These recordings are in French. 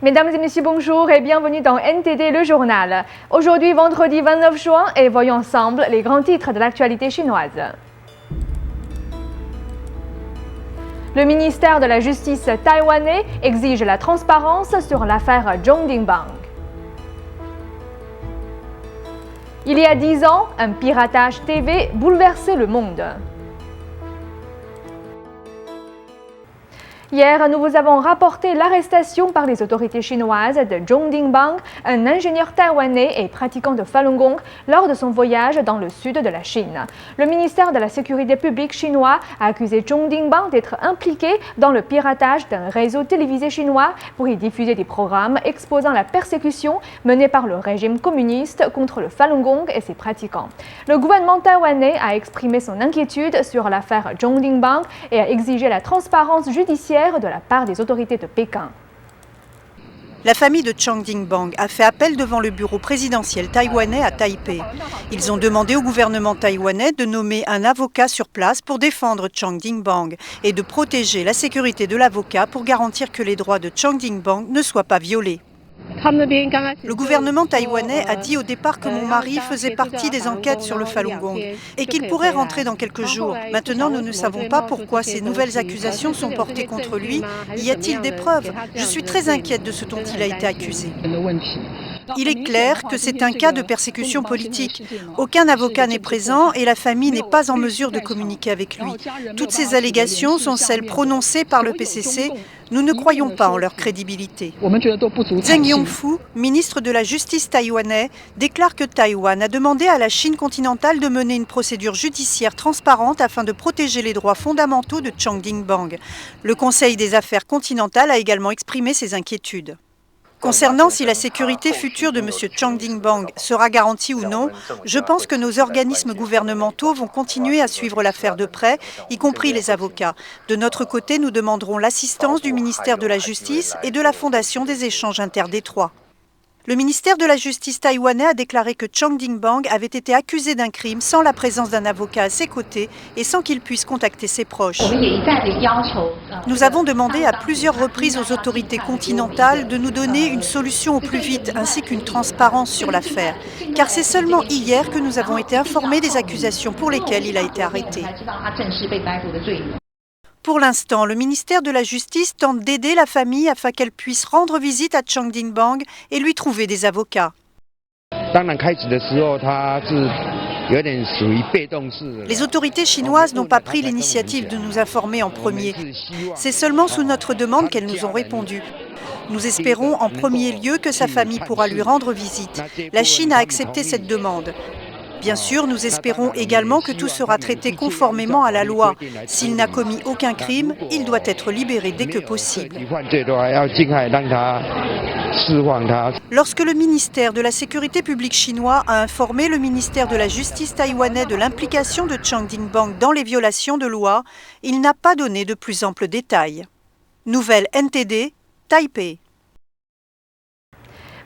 Mesdames et messieurs, bonjour et bienvenue dans NTD le journal. Aujourd'hui, vendredi 29 juin, et voyons ensemble les grands titres de l'actualité chinoise. Le ministère de la Justice taïwanais exige la transparence sur l'affaire Zhongding Bank. Il y a 10 ans, un piratage TV bouleversait le monde. Hier, nous vous avons rapporté l'arrestation par les autorités chinoises de Zhongding Bank, un ingénieur taïwanais et pratiquant de Falun Gong, lors de son voyage dans le sud de la Chine. Le ministère de la Sécurité publique chinois a accusé Zhongding Bank d'être impliqué dans le piratage d'un réseau télévisé chinois pour y diffuser des programmes exposant la persécution menée par le régime communiste contre le Falun Gong et ses pratiquants. Le gouvernement taïwanais a exprimé son inquiétude sur l'affaire Zhongding Bank et a exigé la transparence judiciaire de la part des autorités de Pékin. La famille de Zhongding Bank a fait appel devant le bureau présidentiel taïwanais à Taipei. Ils ont demandé au gouvernement taïwanais de nommer un avocat sur place pour défendre Zhongding Bank et de protéger la sécurité de l'avocat pour garantir que les droits de Zhongding Bank ne soient pas violés. Le gouvernement taïwanais a dit au départ que mon mari faisait partie des enquêtes sur le Falun Gong et qu'il pourrait rentrer dans quelques jours. Maintenant, nous ne savons pas pourquoi ces nouvelles accusations sont portées contre lui. Y a-t-il des preuves? Je suis très inquiète de ce dont il a été accusé. Il est clair que c'est un cas de persécution politique. Aucun avocat n'est présent et la famille n'est pas en mesure de communiquer avec lui. Toutes ces allégations sont celles prononcées par le PCC. Nous ne croyons pas en leur crédibilité. Zheng Yongfu, ministre de la Justice taïwanais, déclare que Taïwan a demandé à la Chine continentale de mener une procédure judiciaire transparente afin de protéger les droits fondamentaux de Zhongding Bank. Le Conseil des affaires continentales a également exprimé ses inquiétudes. Concernant si la sécurité future de M. Zhongding Bank sera garantie ou non, je pense que nos organismes gouvernementaux vont continuer à suivre l'affaire de près, y compris les avocats. De notre côté, nous demanderons l'assistance du ministère de la Justice et de la Fondation des échanges interdétroits. Le ministère de la Justice taïwanais a déclaré que Zhongding Bank avait été accusé d'un crime sans la présence d'un avocat à ses côtés et sans qu'il puisse contacter ses proches. Nous avons demandé à plusieurs reprises aux autorités continentales de nous donner une solution au plus vite ainsi qu'une transparence sur l'affaire, car c'est seulement hier que nous avons été informés des accusations pour lesquelles il a été arrêté. Pour l'instant, le ministère de la Justice tente d'aider la famille afin qu'elle puisse rendre visite à Zhongding Bank et lui trouver des avocats. Les autorités chinoises n'ont pas pris l'initiative de nous informer en premier. C'est seulement sous notre demande qu'elles nous ont répondu. Nous espérons en premier lieu que sa famille pourra lui rendre visite. La Chine a accepté cette demande. Bien sûr, nous espérons également que tout sera traité conformément à la loi. S'il n'a commis aucun crime, il doit être libéré dès que possible. Lorsque le ministère de la Sécurité publique chinois a informé le ministère de la Justice taïwanais de l'implication de Zhongding Bank dans les violations de loi, il n'a pas donné de plus amples détails. Nouvelle NTD, Taipei.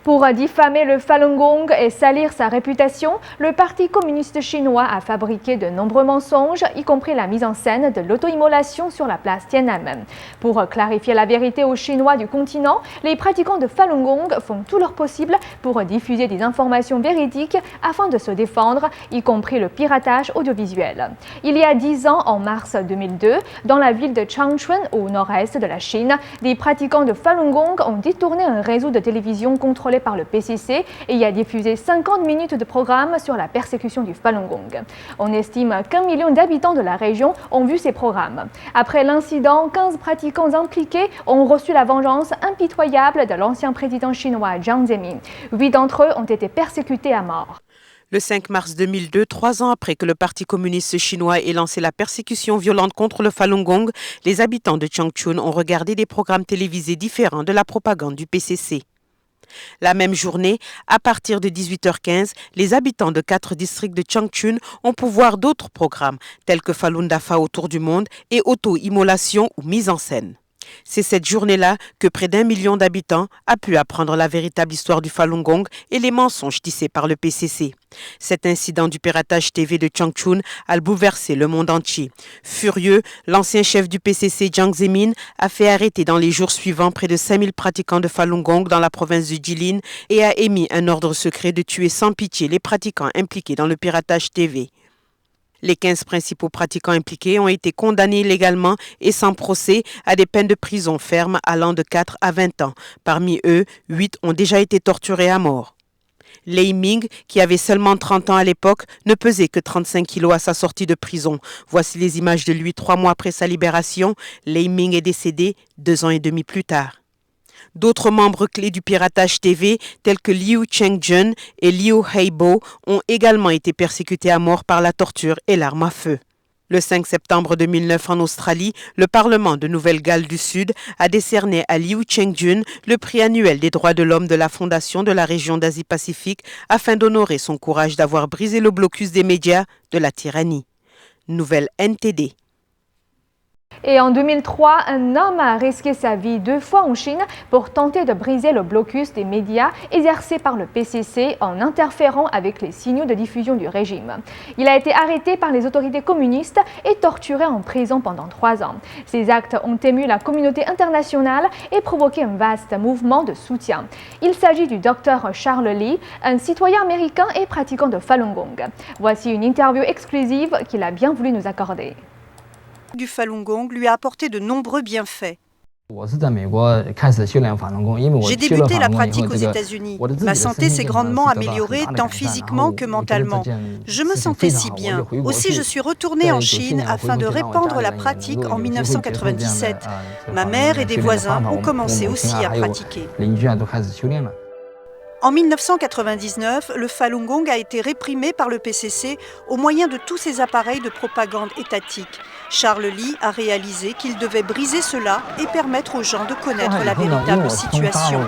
Pour diffamer le Falun Gong et salir sa réputation, le Parti communiste chinois a fabriqué de nombreux mensonges, y compris la mise en scène de l'auto-immolation sur la place Tiananmen. Pour clarifier la vérité aux Chinois du continent, les pratiquants de Falun Gong font tout leur possible pour diffuser des informations véridiques afin de se défendre, y compris le piratage audiovisuel. Il y a 10 ans, en mars 2002, dans la ville de Changchun, au nord-est de la Chine, des pratiquants de Falun Gong ont détourné un réseau de télévision contrôlé par le PCC et y a diffusé 50 minutes de programme sur la persécution du Falun Gong. On estime qu'1 million d'habitants de la région ont vu ces programmes. Après l'incident, 15 pratiquants impliqués ont reçu la vengeance impitoyable de l'ancien président chinois Jiang Zemin. 8 d'entre eux ont été persécutés à mort. Le 5 mars 2002, 3 ans après que le Parti communiste chinois ait lancé la persécution violente contre le Falun Gong, les habitants de Changchun ont regardé des programmes télévisés différents de la propagande du PCC. La même journée, à partir de 18h15, les habitants de 4 districts de Changchun ont pu voir d'autres programmes, tels que Falun Dafa autour du monde et auto-immolation ou mise en scène. C'est cette journée-là que près d'1 million d'habitants a pu apprendre la véritable histoire du Falun Gong et les mensonges tissés par le PCC. Cet incident du piratage TV de Changchun a bouleversé le monde entier. Furieux, l'ancien chef du PCC, Jiang Zemin, a fait arrêter dans les jours suivants près de 5000 pratiquants de Falun Gong dans la province de Jilin et a émis un ordre secret de tuer sans pitié les pratiquants impliqués dans le piratage TV. Les 15 principaux pratiquants impliqués ont été condamnés légalement et sans procès à des peines de prison ferme allant de 4 à 20 ans. Parmi eux, 8 ont déjà été torturés à mort. Lei Ming, qui avait seulement 30 ans à l'époque, ne pesait que 35 kilos à sa sortie de prison. Voici les images de lui 3 mois après sa libération. Lei Ming est décédé 2 ans et demi plus tard. D'autres membres clés du piratage TV, tels que Liu Chengjun et Liu Heibo, ont également été persécutés à mort par la torture et l'arme à feu. Le 5 septembre 2009 en Australie, le Parlement de Nouvelle-Galles du Sud a décerné à Liu Chengjun le prix annuel des droits de l'homme de la Fondation de la région d'Asie-Pacifique afin d'honorer son courage d'avoir brisé le blocus des médias de la tyrannie. Nouvelle NTD. Et en 2003, un homme a risqué sa vie 2 fois en Chine pour tenter de briser le blocus des médias exercé par le PCC en interférant avec les signaux de diffusion du régime. Il a été arrêté par les autorités communistes et torturé en prison pendant 3 ans. Ces actes ont ému la communauté internationale et provoqué un vaste mouvement de soutien. Il s'agit du docteur Charles Li, un citoyen américain et pratiquant de Falun Gong. Voici une interview exclusive qu'il a bien voulu nous accorder. Du Falun Gong lui a apporté de nombreux bienfaits. J'ai débuté la pratique aux États-Unis. Ma santé s'est grandement améliorée tant physiquement que mentalement. Je me sentais si bien. Aussi, je suis retournée en Chine afin de répandre la pratique en 1997. Ma mère et des voisins ont commencé aussi à pratiquer. En 1999, le Falun Gong a été réprimé par le PCC au moyen de tous ses appareils de propagande étatique. Charles Li a réalisé qu'il devait briser cela et permettre aux gens de connaître la véritable situation.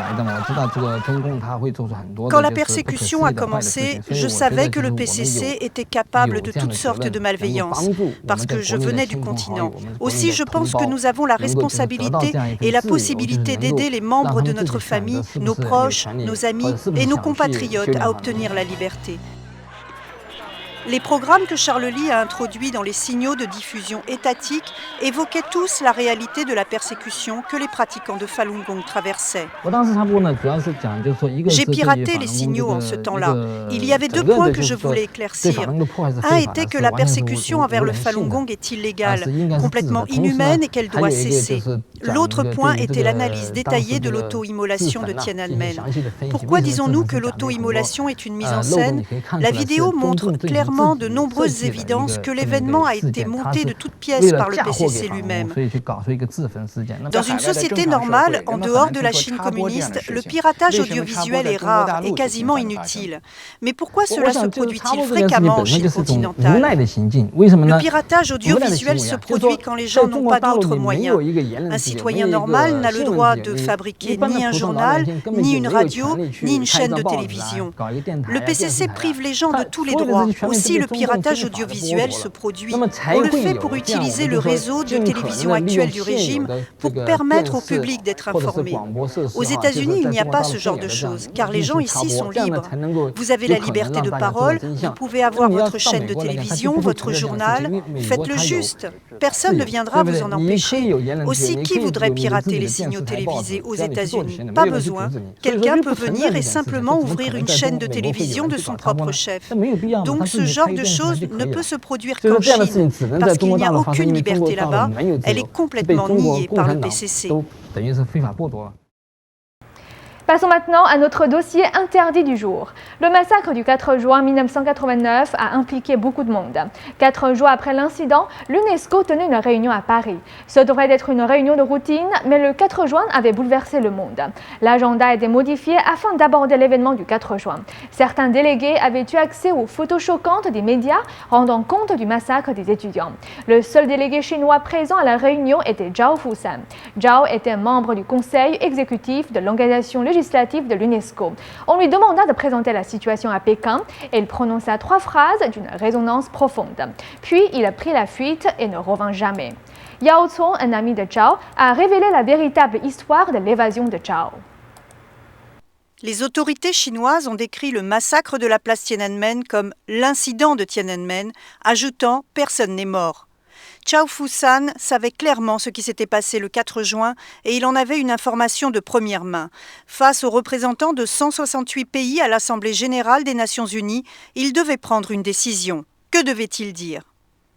Quand la persécution a commencé, je savais que le PCC était capable de toutes sortes de malveillances, parce que je venais du continent. Aussi, je pense que nous avons la responsabilité et la possibilité d'aider les membres de notre famille, nos proches, nos amis et nos compatriotes à obtenir la liberté. Les programmes que Charles Li a introduits dans les signaux de diffusion étatiques évoquaient tous la réalité de la persécution que les pratiquants de Falun Gong traversaient. J'ai piraté les signaux en ce temps-là. Il y avait 2 points que je voulais éclaircir. Un était que la persécution envers le Falun Gong est illégale, complètement inhumaine et qu'elle doit cesser. L'autre point était l'analyse détaillée de l'auto-immolation de Tiananmen. Pourquoi disons-nous que l'auto-immolation est une mise en scène? La vidéo montre clairement de nombreuses évidences que l'événement a été monté de toutes pièces par le PCC lui-même. Dans une société normale, en dehors de la Chine communiste, le piratage audiovisuel est rare et quasiment inutile. Mais pourquoi cela se produit-il fréquemment en Chine continentale? Le piratage audiovisuel se produit quand les gens n'ont pas d'autres moyens. Un citoyen normal n'a le droit de fabriquer ni un journal, ni une radio, ni une chaîne de télévision. Le PCC prive les gens de tous les droits. Aussi, le piratage audiovisuel se produit. On le fait pour utiliser le réseau de télévision actuel du régime pour permettre au public d'être informé. Aux États-Unis, il n'y a pas ce genre de choses, car les gens ici sont libres. Vous avez la liberté de parole, vous pouvez avoir votre chaîne de télévision, votre journal, faites-le juste. Personne ne viendra vous en empêcher. Aussi, qui voudrait pirater les signaux télévisés aux États-Unis? Pas besoin. Quelqu'un peut venir et simplement ouvrir une chaîne de télévision de son propre chef. Donc ce genre de choses ne peut se produire qu'en Chine, parce qu'il n'y a aucune liberté là-bas, elle est complètement niée par le PCC. Passons maintenant à notre dossier interdit du jour. Le massacre du 4 juin 1989 a impliqué beaucoup de monde. 4 jours après l'incident, l'UNESCO tenait une réunion à Paris. Ce devrait être une réunion de routine, mais le 4 juin avait bouleversé le monde. L'agenda a été modifié afin d'aborder l'événement du 4 juin. Certains délégués avaient eu accès aux photos choquantes des médias rendant compte du massacre des étudiants. Le seul délégué chinois présent à la réunion était Zhao Fusan. Zhao était membre du conseil exécutif de l'organisation législative de l'UNESCO. On lui demanda de présenter la situation à Pékin et il prononça 3 phrases d'une résonance profonde. Puis il a pris la fuite et ne revint jamais. Yao Cong, un ami de Zhao, a révélé la véritable histoire de l'évasion de Zhao. Les autorités chinoises ont décrit le massacre de la place Tiananmen comme l'incident de Tiananmen, ajoutant « personne n'est mort ». Zhao Fusan savait clairement ce qui s'était passé le 4 juin et il en avait une information de première main. Face aux représentants de 168 pays à l'Assemblée générale des Nations unies, il devait prendre une décision. Que devait-il dire?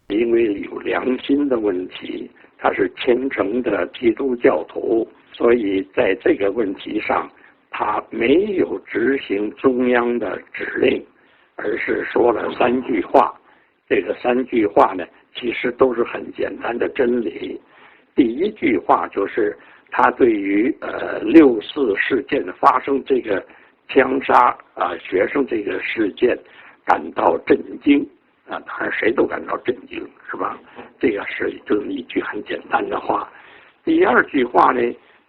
因为有良心的问题，他是虔诚的基督教徒，所以在这个问题上，他没有执行中央的指令，而是说了3句话。这个3句话呢，其实都是很简单的真理。第一句话就是他对于6·4事件发生这个枪杀学生这个事件感到震惊当然谁都感到震惊，是吧？这个是就是一句很简单的话。第二句话呢，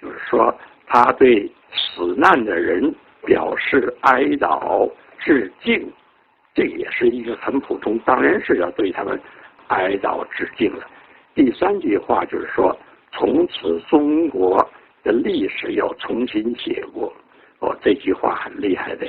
就是说他对死难的人表示哀悼致敬。这也是一个很普通，当然是要对他们哀悼致敬了。第3句话就是说，从此中国的历史要重新写过。这句话很厉害的。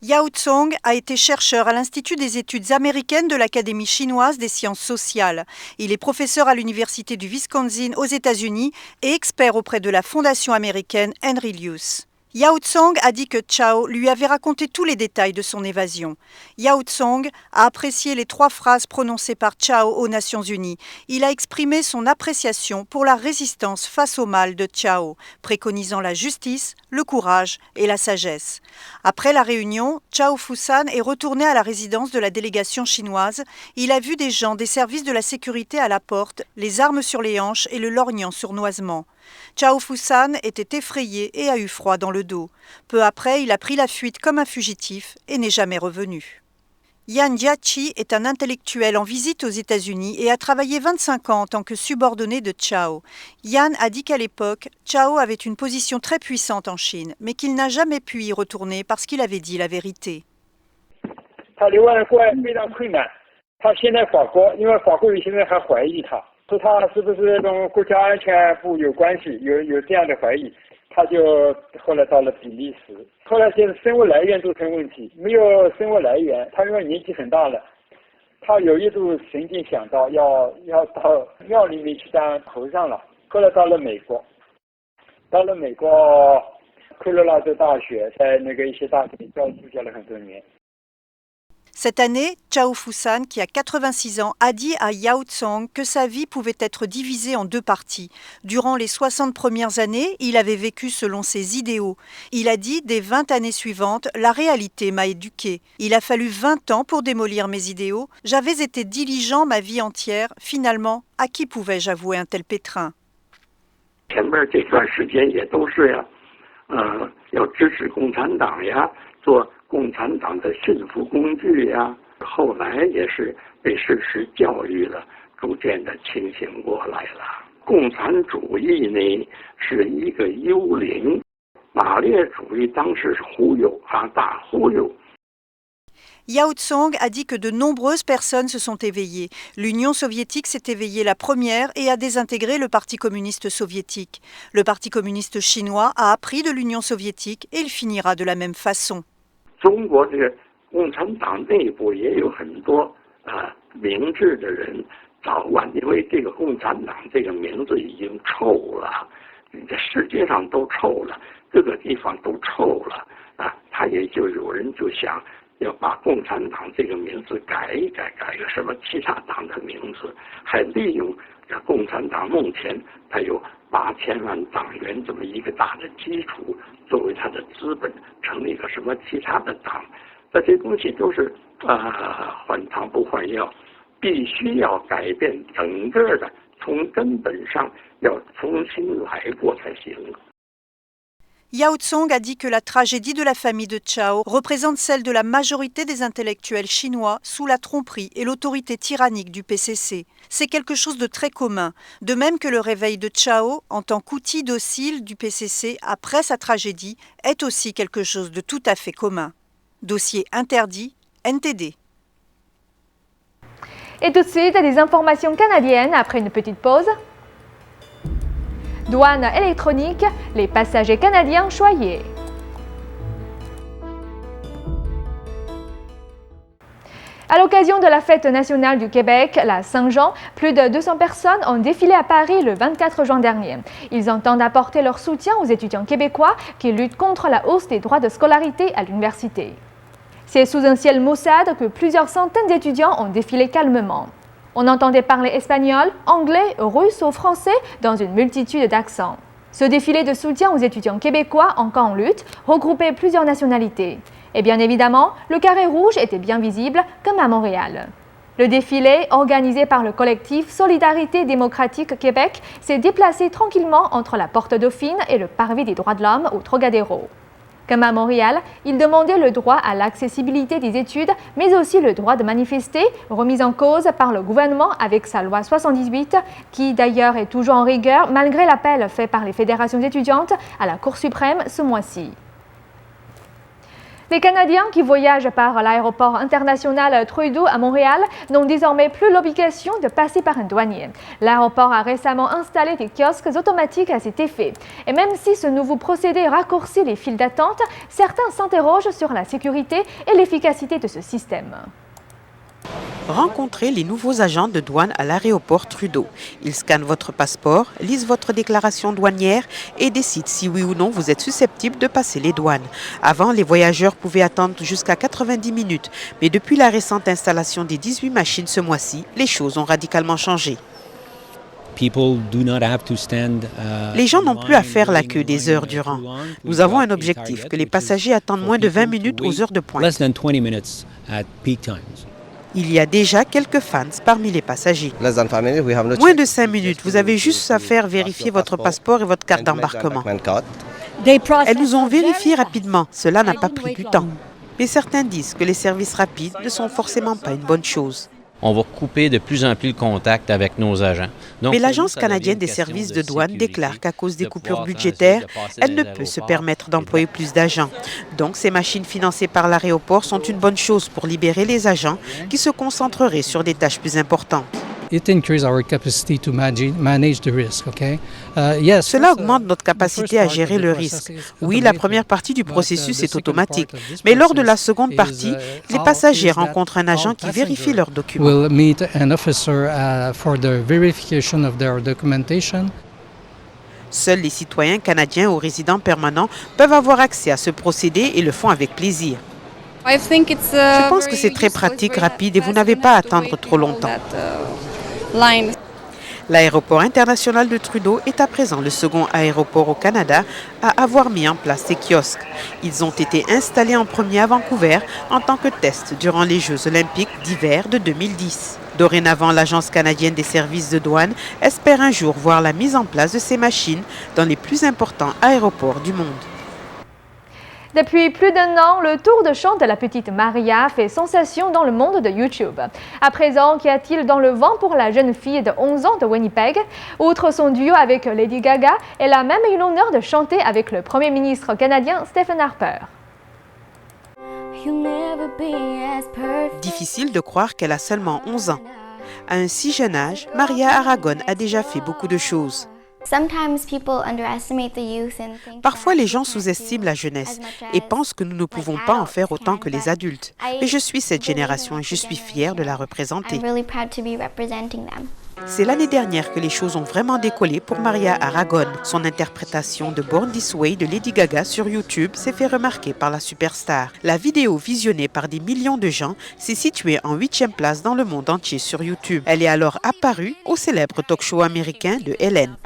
Yao Cong a été chercheur à l'Institut des études américaines de l'Académie chinoise des sciences sociales. Il est professeur à l'Université du Wisconsin aux États-Unis et expert auprès de la fondation américaine Henry Luce. Yao Cong a dit que Zhao lui avait raconté tous les détails de son évasion. Yao Cong a apprécié les 3 phrases prononcées par Zhao aux Nations Unies. Il a exprimé son appréciation pour la résistance face au mal de Zhao, préconisant la justice, le courage et la sagesse. Après la réunion, Zhao Fusan est retourné à la résidence de la délégation chinoise. Il a vu des gens des services de la sécurité à la porte, les armes sur les hanches et le lorgnant sournoisement. Zhao Fusan était effrayé et a eu froid dans le dos. Peu après, il a pris la fuite comme un fugitif et n'est jamais revenu. Yan Jiaqi est un intellectuel en visite aux États-Unis et a travaillé 25 ans en tant que subordonné de Zhao. Yan a dit qu'à l'époque, Zhao avait une position très puissante en Chine, mais qu'il n'a jamais pu y retourner parce qu'il avait dit la vérité. 说他是不是跟国家安全部有关系，有这样的怀疑，他就后来到了比利时。后来现在生物来源都成问题，没有生物来源，他因为年纪很大了，他有一度曾经想到要到庙里面去当和尚了。后来到了美国科罗拉多大学，在那个一些大学里助教了很多年。Cette année, Zhao Fusan, qui a 86 ans, a dit à Yao Cong que sa vie pouvait être divisée en 2 parties. Durant les 60 premières années, il avait vécu selon ses idéaux. Il a dit, des 20 années suivantes, la réalité m'a éduqué. Il a fallu 20 ans pour démolir mes idéaux. J'avais été diligent ma vie entière. Finalement, à qui pouvais-je avouer un tel pétrin? 前面这段时间也都是呀，要支持共产党呀，做共产党的驯服工具呀，后来也是被事实教育了，逐渐的清醒过来了。共产主义呢是一个幽灵，马列主义当时是忽悠大忽悠。Yao Cong a dit que de nombreuses personnes se sont éveillées. L'Union soviétique s'est éveillée la première et a désintégré le Parti communiste soviétique. Le Parti communiste chinois a appris de l'Union soviétique et il finira de la même façon. 中国这个共产党内部也有很多明智的人，早晚因为这个共产党这个名字已经臭了，这世界上都臭了，各个地方都臭了他也就有人就想要把共产党这个名字改一改，改个什么其他党的名字，还利用共产党目前它有8000万党员这么一个大的基础，作为它的资本，成立一个什么其他的党，这些东西都是换汤不换药，必须要改变整个的，从根本上要重新来过才行。Yao Cong a dit que la tragédie de la famille de Zhao représente celle de la majorité des intellectuels chinois sous la tromperie et l'autorité tyrannique du PCC. C'est quelque chose de très commun, de même que le réveil de Zhao en tant qu'outil docile du PCC après sa tragédie est aussi quelque chose de tout à fait commun. Dossier interdit, NTD. Et tout de suite, des informations canadiennes après une petite pause. Douane électronique, les passagers canadiens choyés. À l'occasion de la fête nationale du Québec, la Saint-Jean, plus de 200 personnes ont défilé à Paris le 24 juin dernier. Ils entendent apporter leur soutien aux étudiants québécois qui luttent contre la hausse des droits de scolarité à l'université. C'est sous un ciel maussade que plusieurs centaines d'étudiants ont défilé calmement. On entendait parler espagnol, anglais, russe ou français dans une multitude d'accents. Ce défilé de soutien aux étudiants québécois encore en lutte regroupait plusieurs nationalités. Et bien évidemment, le carré rouge était bien visible, comme à Montréal. Le défilé, organisé par le collectif Solidarité démocratique Québec, s'est déplacé tranquillement entre la Porte Dauphine et le Parvis des droits de l'homme au Trocadéro. Comme à Montréal, il demandait le droit à l'accessibilité des études, mais aussi le droit de manifester, remis en cause par le gouvernement avec sa loi 78, qui d'ailleurs est toujours en rigueur malgré l'appel fait par les fédérations étudiantes à la Cour suprême ce mois-ci. Les Canadiens qui voyagent par l'aéroport international Trudeau à Montréal n'ont désormais plus l'obligation de passer par un douanier. L'aéroport a récemment installé des kiosques automatiques à cet effet. Et même si ce nouveau procédé raccourcit les files d'attente, certains s'interrogent sur la sécurité et l'efficacité de ce système. Rencontrez les nouveaux agents de douane à l'aéroport Trudeau. Ils scannent votre passeport, lisent votre déclaration douanière et décident si oui ou non vous êtes susceptible de passer les douanes. Avant, les voyageurs pouvaient attendre jusqu'à 90 minutes, mais depuis la récente installation des 18 machines ce mois-ci, les choses ont radicalement changé. Les gens n'ont plus à faire la queue des heures durant. Nous avons un objectif, que les passagers attendent moins de 20 minutes aux heures de pointe. Il y a déjà quelques fans parmi les passagers. Moins de 5 minutes, vous avez juste à faire vérifier votre passeport et votre carte d'embarquement. Elles nous ont vérifié rapidement, cela n'a pas pris du temps. Mais certains disent que les services rapides ne sont forcément pas une bonne chose. On va couper de plus en plus le contact avec nos agents. Donc, mais l'Agence canadienne des services de douane déclare qu'à cause des coupures budgétaires, elle ne peut se permettre d'employer plus d'agents. Donc ces machines financées par l'aéroport sont une bonne chose pour libérer les agents qui se concentreraient sur des tâches plus importantes. Cela augmente notre capacité à gérer le risque. Oui, la première partie du processus est automatique, mais lors de la seconde partie, les passagers rencontrent un agent qui vérifie leurs documents. Seuls les citoyens canadiens ou résidents permanents peuvent avoir accès à ce procédé et le font avec plaisir. Je pense que c'est très pratique, rapide et vous n'avez pas à attendre trop longtemps. L'aéroport international de Trudeau est à présent le second aéroport au Canada à avoir mis en place ces kiosques. Ils ont été installés en premier à Vancouver en tant que test durant les Jeux olympiques d'hiver de 2010. Dorénavant, l'Agence canadienne des services de douane espère un jour voir la mise en place de ces machines dans les plus importants aéroports du monde. Depuis plus d'un an, le tour de chant de la petite Maria fait sensation dans le monde de YouTube. À présent, qu'y a-t-il dans le vent pour la jeune fille de 11 ans de Winnipeg? Outre son duo avec Lady Gaga, elle a même eu l'honneur de chanter avec le Premier ministre canadien Stephen Harper. Difficile de croire qu'elle a seulement 11 ans. À un si jeune âge, Maria Aragon a déjà fait beaucoup de choses. Parfois, les gens sous-estiment la jeunesse et pensent que nous ne pouvons pas en faire autant que les adultes. Mais je suis cette génération et je suis fière de la représenter. C'est l'année dernière que les choses ont vraiment décollé pour Maria Aragon. Son interprétation de Born This Way de Lady Gaga sur YouTube s'est fait remarquer par la superstar. La vidéo visionnée par des millions de gens s'est située en 8e place dans le monde entier sur YouTube. Elle est alors apparue au célèbre talk show américain de Ellen.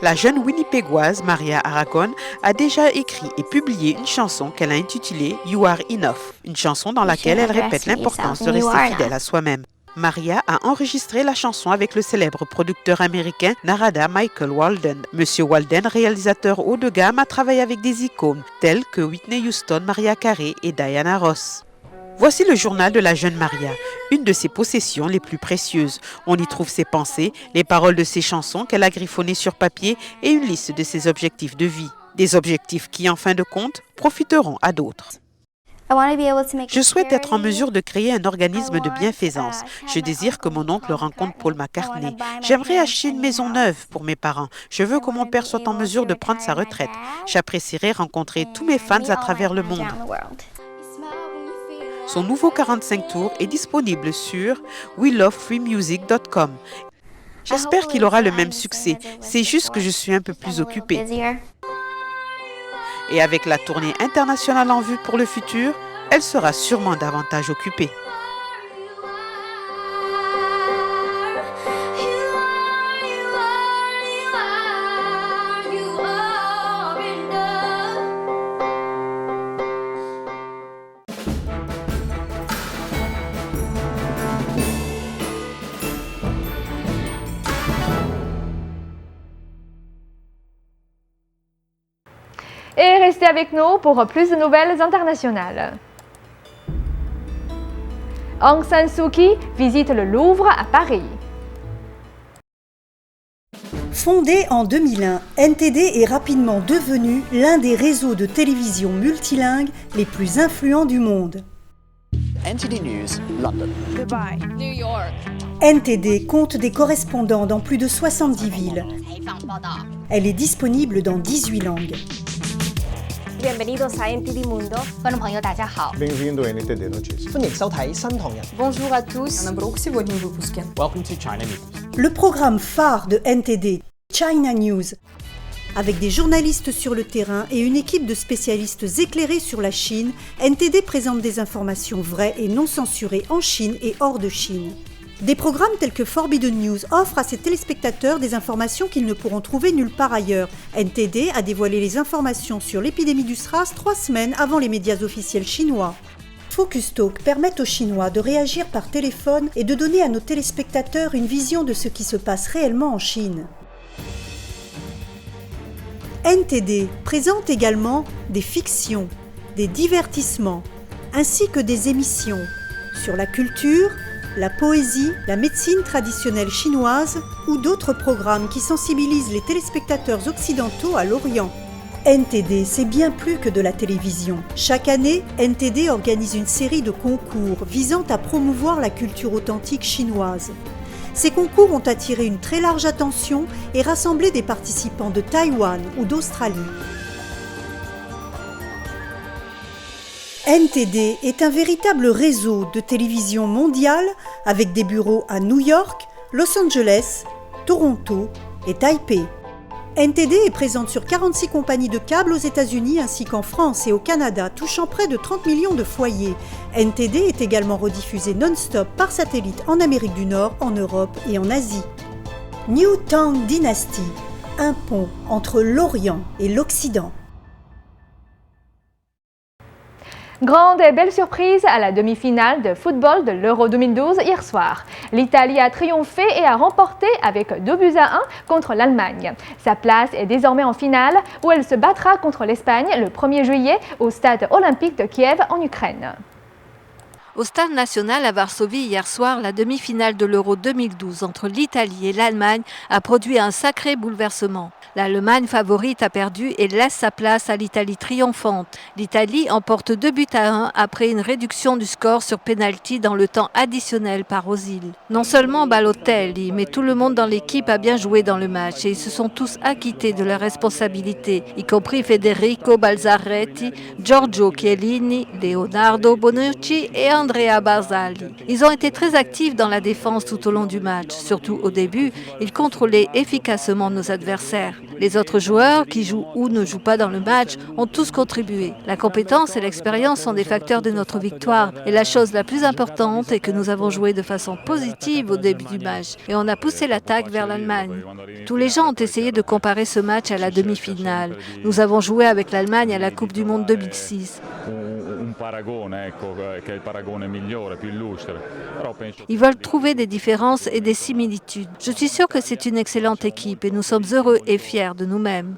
La jeune Winnipégoise Maria Aragon a déjà écrit et publié une chanson qu'elle a intitulée You Are Enough, une chanson dans laquelle elle répète l'importance de rester fidèle à soi-même. Maria a enregistré la chanson avec le célèbre producteur américain Narada Michael Walden. Monsieur Walden, réalisateur haut de gamme, a travaillé avec des icônes telles que Whitney Houston, Mariah Carey et Diana Ross. Voici le journal de la jeune Maria, une de ses possessions les plus précieuses. On y trouve ses pensées, les paroles de ses chansons qu'elle a griffonnées sur papier et une liste de ses objectifs de vie. Des objectifs qui, en fin de compte, profiteront à d'autres. Je souhaite être en mesure de créer un organisme de bienfaisance. Je désire que mon oncle rencontre Paul McCartney. J'aimerais acheter une maison neuve pour mes parents. Je veux que mon père soit en mesure de prendre sa retraite. J'apprécierais rencontrer tous mes fans à travers le monde. Son nouveau 45 tours est disponible sur welovefreemusic.com. J'espère qu'il aura le même succès. C'est juste que je suis un peu plus occupée. Et avec la tournée internationale en vue pour le futur, elle sera sûrement davantage occupée. Et restez avec nous pour plus de nouvelles internationales. Aung San Suu Kyi visite le Louvre à Paris. Fondé en 2001, NTD est rapidement devenu l'un des réseaux de télévision multilingues les plus influents du monde. NTD News, London. Dubai. New York. NTD compte des correspondants dans plus de 70 villes. Elle est disponible dans 18 langues. Bienvenidos a NTD Mundo. Bem-vindo a NTD Notícias. Bonjour à tous. Welcome to China News. Le programme phare de NTD, China News, avec des journalistes sur le terrain et une équipe de spécialistes éclairés sur la Chine, NTD présente des informations vraies et non censurées en Chine et hors de Chine. Des programmes tels que Forbidden News offrent à ses téléspectateurs des informations qu'ils ne pourront trouver nulle part ailleurs. NTD a dévoilé les informations sur l'épidémie du SRAS 3 semaines avant les médias officiels chinois. Focus Talk permet aux Chinois de réagir par téléphone et de donner à nos téléspectateurs une vision de ce qui se passe réellement en Chine. NTD présente également des fictions, des divertissements, ainsi que des émissions sur la culture, la poésie, la médecine traditionnelle chinoise ou d'autres programmes qui sensibilisent les téléspectateurs occidentaux à l'Orient. NTD, c'est bien plus que de la télévision. Chaque année, NTD organise une série de concours visant à promouvoir la culture authentique chinoise. Ces concours ont attiré une très large attention et rassemblé des participants de Taïwan ou d'Australie. NTD est un véritable réseau de télévision mondiale avec des bureaux à New York, Los Angeles, Toronto et Taipei. NTD est présente sur 46 compagnies de câbles aux États-Unis ainsi qu'en France et au Canada, touchant près de 30 millions de foyers. NTD est également rediffusé non-stop par satellite en Amérique du Nord, en Europe et en Asie. New Tang Dynasty, un pont entre l'Orient et l'Occident. Grande et belle surprise à la demi-finale de football de l'Euro 2012 hier soir. L'Italie a triomphé et a remporté avec 2-1 contre l'Allemagne. Sa place est désormais en finale où elle se battra contre l'Espagne le 1er juillet au stade olympique de Kiev en Ukraine. Au Stade national à Varsovie hier soir, la demi-finale de l'Euro 2012 entre l'Italie et l'Allemagne a produit un sacré bouleversement. L'Allemagne favorite a perdu et laisse sa place à l'Italie triomphante. L'Italie emporte 2-1 après une réduction du score sur pénalty dans le temps additionnel par Ozil. Non seulement Balotelli, mais tout le monde dans l'équipe a bien joué dans le match et ils se sont tous acquittés de leurs responsabilités, y compris Federico Balzaretti, Giorgio Chiellini, Leonardo Bonucci et Andrea Barzagli. Ils ont été très actifs dans la défense tout au long du match. Surtout au début, ils contrôlaient efficacement nos adversaires. Les autres joueurs qui jouent ou ne jouent pas dans le match ont tous contribué. La compétence et l'expérience sont des facteurs de notre victoire. Et la chose la plus importante est que nous avons joué de façon positive au début du match. Et on a poussé l'attaque vers l'Allemagne. Tous les gens ont essayé de comparer ce match à la demi-finale. Nous avons joué avec l'Allemagne à la Coupe du Monde 2006. Ils veulent trouver des différences et des similitudes. Je suis sûre que c'est une excellente équipe et nous sommes heureux et fiers de nous-mêmes.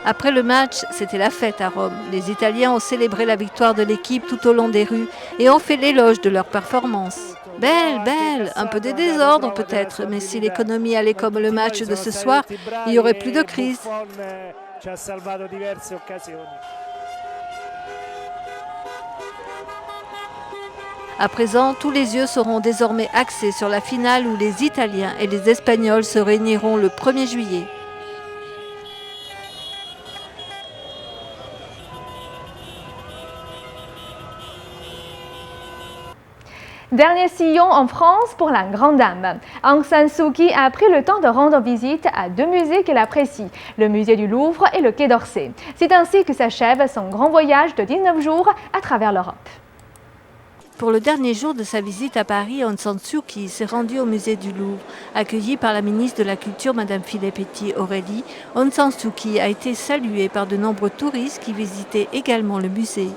Après le match, c'était la fête à Rome. Les Italiens ont célébré la victoire de l'équipe tout au long des rues et ont fait l'éloge de leur performance. Belle, belle, un peu de désordre peut-être, mais si l'économie allait comme le match de ce soir, il n'y aurait plus de crise. À présent, tous les yeux seront désormais axés sur la finale où les Italiens et les Espagnols se réuniront le 1er juillet. Dernier sillon en France pour la grande dame. Aung San Suu Kyi a pris le temps de rendre visite à deux musées qu'elle apprécie, le musée du Louvre et le Quai d'Orsay. C'est ainsi que s'achève son grand voyage de 19 jours à travers l'Europe. Pour le dernier jour de sa visite à Paris, Aung San Suu Kyi s'est rendue au musée du Louvre. Accueillie par la ministre de la Culture, Mme Filippetti Aurélie, Aung San Suu Kyi a été saluée par de nombreux touristes qui visitaient également le musée.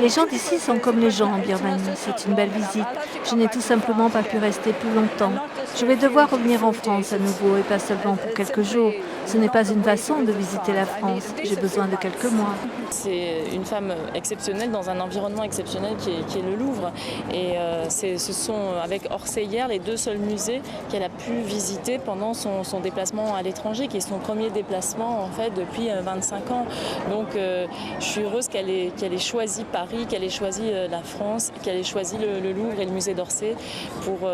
Les gens d'ici sont comme les gens en Birmanie. C'est une belle visite. Je n'ai tout simplement pas pu rester plus longtemps. Je vais devoir revenir en France à nouveau et pas seulement pour quelques jours. Ce n'est pas une façon de visiter la France. J'ai besoin de quelques mois. C'est une femme exceptionnelle dans un environnement exceptionnel qui est le Louvre. Et ce sont avec Orsay hier les deux seuls musées qu'elle a pu visiter pendant son déplacement à l'étranger, qui est son premier déplacement en fait depuis 25 ans. Donc je suis heureuse qu'elle ait choisi Paris, qu'elle ait choisi la France, qu'elle ait choisi le Louvre et le musée d'Orsay pour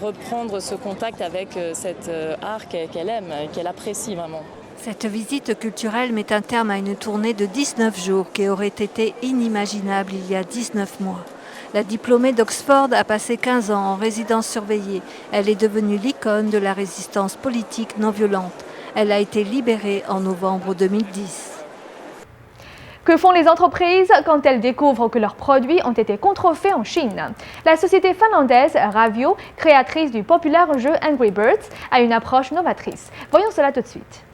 reprendre ce contact avec cet art qu'elle aime, qu'elle apprécie vraiment. Cette visite culturelle met un terme à une tournée de 19 jours qui aurait été inimaginable il y a 19 mois. La diplômée d'Oxford a passé 15 ans en résidence surveillée. Elle est devenue l'icône de la résistance politique non violente. Elle a été libérée en novembre 2010. Que font les entreprises quand elles découvrent que leurs produits ont été contrefaits en Chine? La société finlandaise Ravio, créatrice du populaire jeu Angry Birds, a une approche novatrice. Voyons cela tout de suite.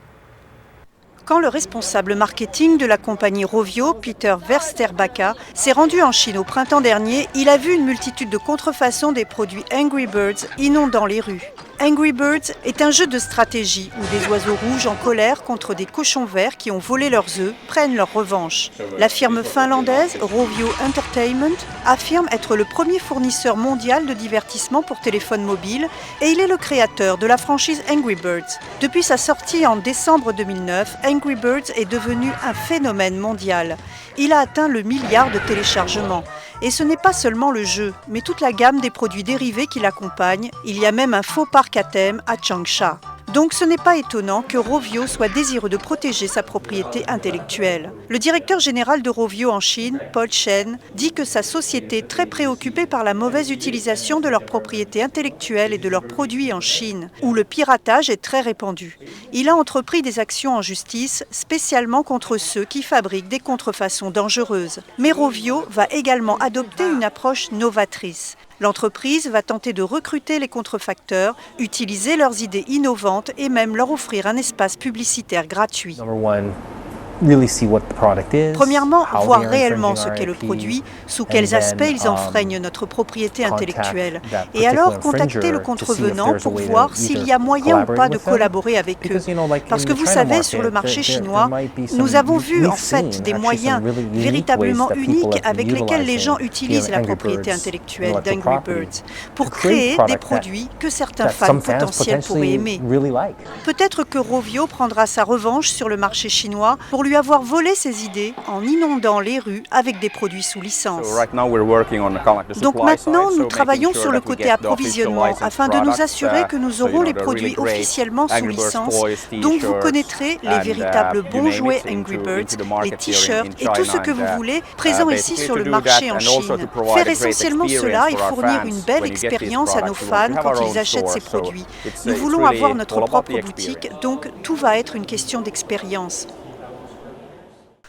Quand le responsable marketing de la compagnie Rovio, Peter Versterbacka, s'est rendu en Chine au printemps dernier, il a vu une multitude de contrefaçons des produits Angry Birds inondant les rues. Angry Birds est un jeu de stratégie où des oiseaux rouges en colère contre des cochons verts qui ont volé leurs œufs prennent leur revanche. La firme finlandaise Rovio Entertainment affirme être le premier fournisseur mondial de divertissement pour téléphone mobile et il est le créateur de la franchise Angry Birds. Depuis sa sortie en décembre 2009, Angry Birds est devenu un phénomène mondial. Il a atteint le milliard de téléchargements. Et ce n'est pas seulement le jeu, mais toute la gamme des produits dérivés qui l'accompagnent. Il y a même un faux parc à thème à Changsha. Donc ce n'est pas étonnant que Rovio soit désireux de protéger sa propriété intellectuelle. Le directeur général de Rovio en Chine, Paul Chen, dit que sa société est très préoccupée par la mauvaise utilisation de leur propriété intellectuelle et de leurs produits en Chine, où le piratage est très répandu. Il a entrepris des actions en justice, spécialement contre ceux qui fabriquent des contrefaçons dangereuses. Mais Rovio va également adopter une approche novatrice. L'entreprise va tenter de recruter les contrefacteurs, utiliser leurs idées innovantes et même leur offrir un espace publicitaire gratuit. Premièrement, voir réellement ce qu'est le produit, sous quels aspects ils enfreignent notre propriété intellectuelle. Et alors contacter le contrevenant pour voir s'il y a moyen ou pas de collaborer avec eux. Parce que vous savez, sur le marché chinois, nous avons vu en fait des moyens véritablement uniques avec lesquels les gens utilisent la propriété intellectuelle d'Angry Birds pour créer des produits que certains fans potentiels pourraient aimer. Peut-être que Rovio prendra sa revanche sur le marché chinois pour lui avoir volé ses idées en inondant les rues avec des produits sous licence. Donc maintenant, nous travaillons sur le côté approvisionnement afin de nous assurer que nous aurons les produits officiellement sous licence. Donc vous connaîtrez les véritables bons jouets Angry Birds, les t-shirts et tout ce que vous voulez présents ici sur le marché en Chine. Faire essentiellement cela et fournir une belle expérience à nos fans quand ils achètent ces produits. Nous voulons avoir notre propre boutique, donc tout va être une question d'expérience.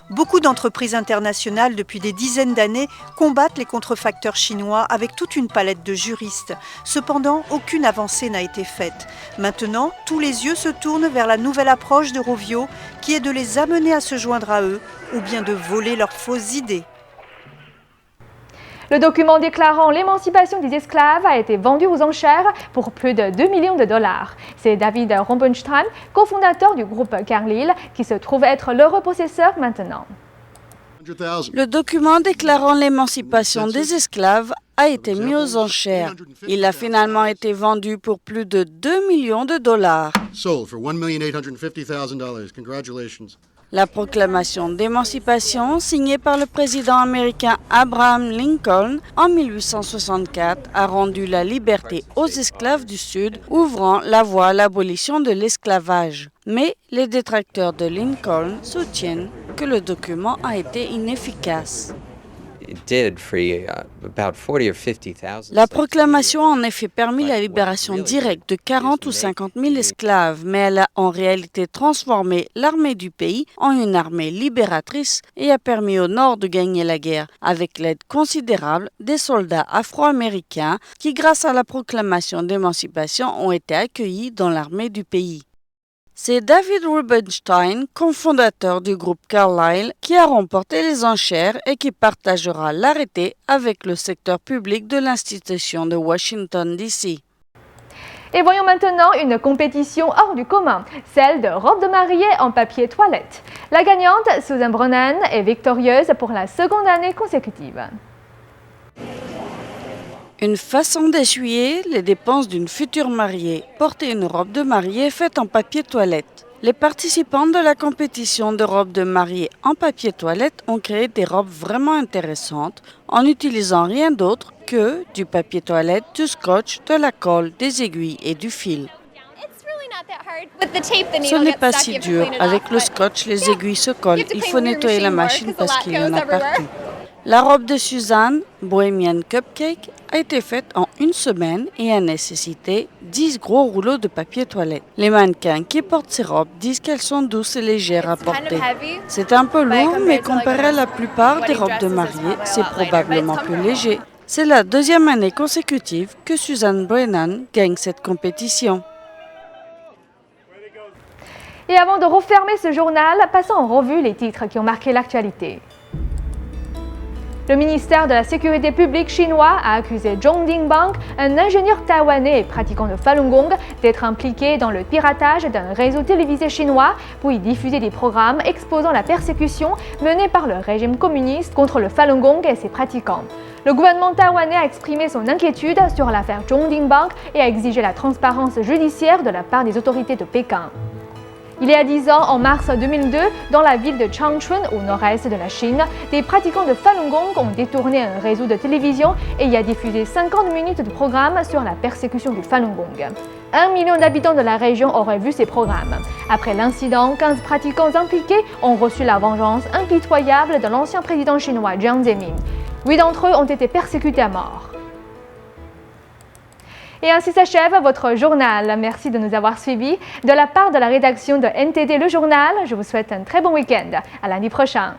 Beaucoup d'entreprises internationales, depuis des dizaines d'années, combattent les contrefacteurs chinois avec toute une palette de juristes. Cependant, aucune avancée n'a été faite. Maintenant, tous les yeux se tournent vers la nouvelle approche de Rovio, qui est de les amener à se joindre à eux, ou bien de voler leurs fausses idées. Le document déclarant l'émancipation des esclaves a été vendu aux enchères pour plus de 2 millions de dollars. C'est David Rombenstein, cofondateur du groupe Carlyle, qui se trouve être l'heureux possesseur maintenant. Le document déclarant l'émancipation des esclaves a été mis aux enchères. Il a finalement été vendu pour plus de 2 millions de dollars. La proclamation d'émancipation, signée par le président américain Abraham Lincoln en 1864, a rendu la liberté aux esclaves du Sud, ouvrant la voie à l'abolition de l'esclavage. Mais les détracteurs de Lincoln soutiennent que le document a été inefficace. La proclamation a en effet permis la libération directe de 40 ou 50 000 esclaves, mais elle a en réalité transformé l'armée du pays en une armée libératrice et a permis au Nord de gagner la guerre, avec l'aide considérable des soldats afro-américains qui, grâce à la proclamation d'émancipation, ont été accueillis dans l'armée du pays. C'est David Rubenstein, cofondateur du groupe Carlyle, qui a remporté les enchères et qui partagera l'arrêté avec le secteur public de l'institution de Washington, D.C. Et voyons maintenant une compétition hors du commun, celle de robes de mariée en papier toilette. La gagnante, Susan Brennan, est victorieuse pour la seconde année consécutive. Une façon d'essuyer les dépenses d'une future mariée, porter une robe de mariée faite en papier toilette. Les participants de la compétition de robes de mariée en papier toilette ont créé des robes vraiment intéressantes en n'utilisant rien d'autre que du papier toilette, du scotch, de la colle, des aiguilles et du fil. Ce n'est pas si dur. Avec le scotch, les aiguilles se collent. Il faut nettoyer la machine parce qu'il y en a partout. La robe de Suzanne, Bohemian Cupcake, a été faite en une semaine et a nécessité 10 gros rouleaux de papier toilette. Les mannequins qui portent ces robes disent qu'elles sont douces et légères à porter. C'est un peu lourd, mais comparé à la plupart des robes de mariée, c'est probablement plus léger. C'est la deuxième année consécutive que Susan Brennan gagne cette compétition. Et avant de refermer ce journal, passons en revue les titres qui ont marqué l'actualité. Le ministère de la Sécurité publique chinois a accusé Zhong Dingbang, un ingénieur taïwanais et pratiquant de Falun Gong, d'être impliqué dans le piratage d'un réseau télévisé chinois pour y diffuser des programmes exposant la persécution menée par le régime communiste contre le Falun Gong et ses pratiquants. Le gouvernement taïwanais a exprimé son inquiétude sur l'affaire Zhong Dingbang et a exigé la transparence judiciaire de la part des autorités de Pékin. Il y a 10 ans, en mars 2002, dans la ville de Changchun, au nord-est de la Chine, des pratiquants de Falun Gong ont détourné un réseau de télévision et y a diffusé 50 minutes de programme sur la persécution du Falun Gong. 1 million d'habitants de la région auraient vu ces programmes. Après l'incident, 15 pratiquants impliqués ont reçu la vengeance impitoyable de l'ancien président chinois Jiang Zemin. 8 d'entre eux ont été persécutés à mort. Et ainsi s'achève votre journal. Merci de nous avoir suivis. De la part de la rédaction de NTD Le Journal, je vous souhaite un très bon week-end. À lundi prochain.